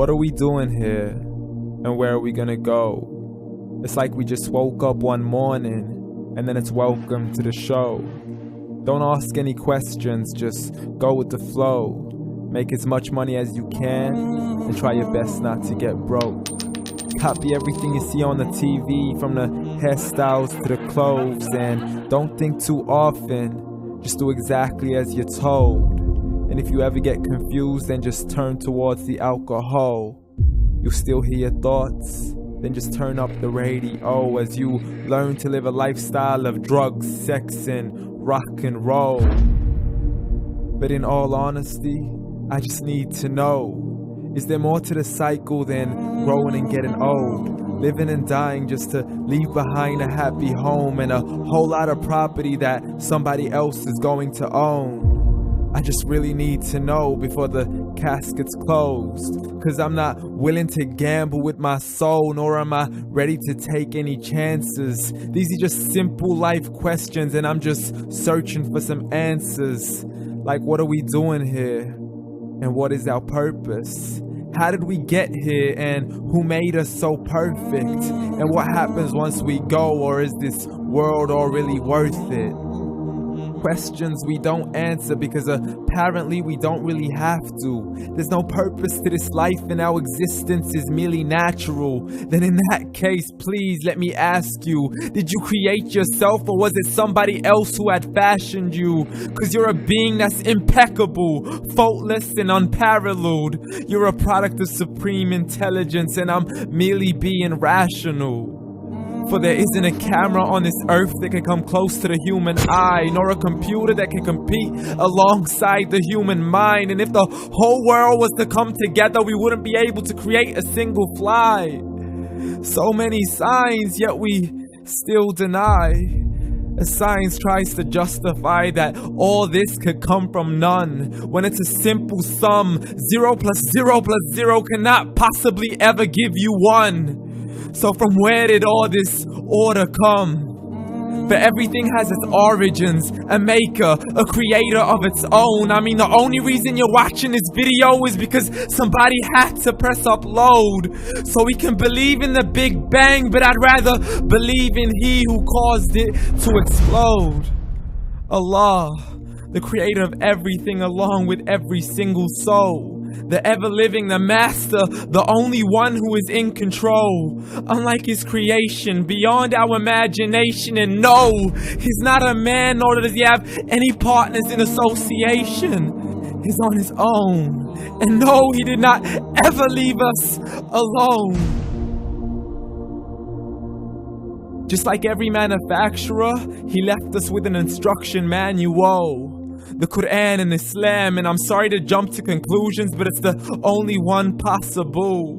What are we doing here? And where are we gonna go? It's like we just woke up one morning and then it's welcome to the show. Don't ask any questions, just go with the flow. Make as much money as you can and try your best not to get broke. Copy everything you see on the TV, from the hairstyles to the clothes, and don't think too often, just do exactly as you're told. And if you ever get confused, then just turn towards the alcohol. You'll still hear your thoughts, then just turn up the radio as you learn to live a lifestyle of drugs, sex, and rock and roll. But in all honesty, I just need to know, is there more to the cycle than growing and getting old? Living and dying just to leave behind a happy home and a whole lot of property that somebody else is going to own. I just really need to know before the casket's closed, 'cause I'm not willing to gamble with my soul, nor am I ready to take any chances. These are just simple life questions and I'm just searching for some answers. Like, what are we doing here? And what is our purpose? How did we get here, and who made us so perfect? And what happens once we go, or is this world all really worth it? Questions we don't answer because apparently we don't really have to. There's no purpose to this life and our existence is merely natural. Then in that case, please let me ask you, did you create yourself, or was it somebody else who had fashioned you? 'Cause you're a being that's impeccable, faultless and unparalleled. You're a product of supreme intelligence and I'm merely being rational. For there isn't a camera on this earth that can come close to the human eye, nor a computer that can compete alongside the human mind. And if the whole world was to come together, we wouldn't be able to create a single fly. So many signs, yet we still deny. As science tries to justify that all this could come from none, when it's a simple sum. 0 plus 0 plus 0 cannot possibly ever give you 1. So from where did all this order come? For everything has its origins, a maker, a creator of its own. I mean, the only reason you're watching this video is because somebody had to press upload. So we can believe in the Big Bang, but I'd rather believe in He who caused it to explode. Allah, the creator of everything along with every single soul. The ever-living, the master, the only one who is in control. Unlike his creation, beyond our imagination. And no, he's not a man, nor does he have any partners in association. He's on his own. And no, he did not ever leave us alone. Just like every manufacturer, he left us with an instruction manual. The Quran and Islam, and I'm sorry to jump to conclusions, but it's the only one possible.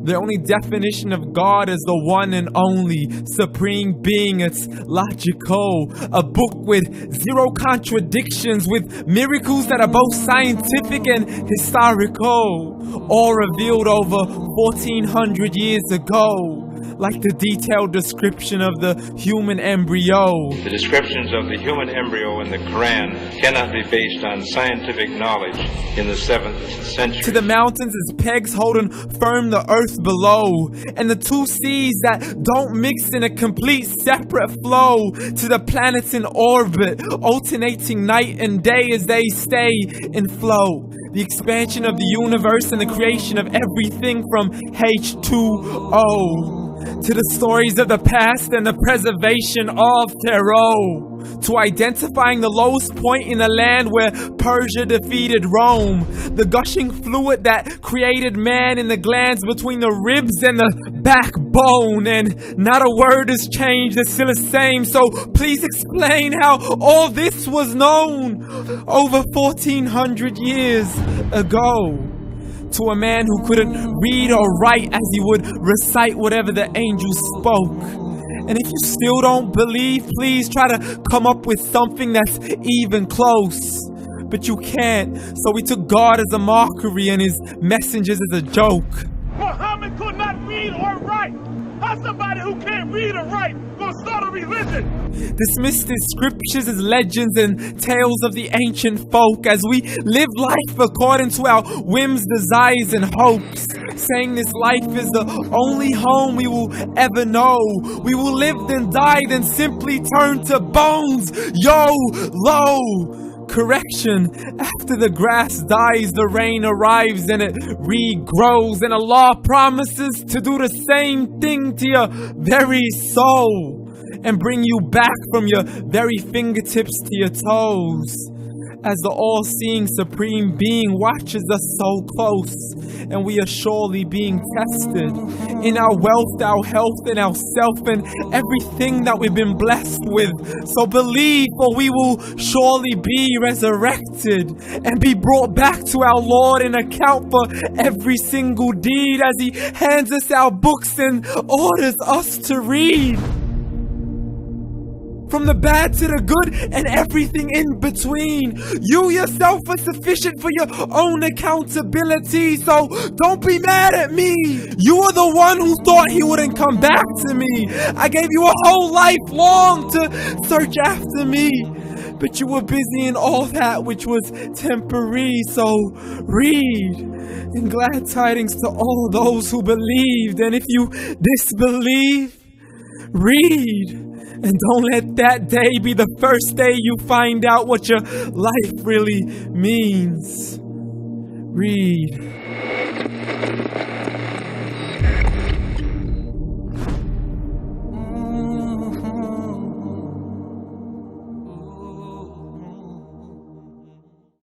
The only definition of God is the one and only supreme being. It's logical, a book with 0 contradictions, with miracles that are both scientific and historical, all revealed over 1400 years ago. Like the detailed description of the human embryo. The descriptions of the human embryo in the Quran cannot be based on scientific knowledge in the 7th century. To the mountains as pegs holding firm the earth below, and the 2 seas that don't mix in a complete separate flow. To the planets in orbit, alternating night and day as they stay in flow. The expansion of the universe and the creation of everything from H2O. To the stories of the past and the preservation of Pharaoh. To identifying the lowest point in the land where Persia defeated Rome. The gushing fluid that created man in the glands between the ribs and the backbone. And not a word has changed, it's still the same. So please explain how all this was known over 1400 years ago. To a man who couldn't read or write, as he would recite whatever the angels spoke. And if you still don't believe, please try to come up with something that's even close. But you can't, so we took God as a mockery and his messengers as a joke. Muhammad could not read or write. How's somebody who can't read or write gonna start a religion? Dismissed his scriptures as legends and tales of the ancient folk, as we live life according to our whims, desires, and hopes. saying this life is the only home we will ever know. We will live then die, then simply turn to bones. YOLO! Correction, after the grass dies, the rain arrives and it regrows, and Allah promises to do the same thing to your very soul and bring you back from your very fingertips to your toes, as the all-seeing supreme being watches us so close, and we are surely being tested in our wealth, our health, and our self, and everything that we've been blessed with. So believe, for we will surely be resurrected and be brought back to our Lord and account for every single deed, as He hands us our books and orders us to read. From the bad to the good and everything in between. You yourself are sufficient for your own accountability, so don't be mad at me. You are the one who thought He wouldn't come back to me. I gave you a whole life long to search after me, but you were busy in all that which was temporary. So read, and glad tidings to all those who believed. And if you disbelieve, read. And don't let that day be the first day you find out what your life really means. Read.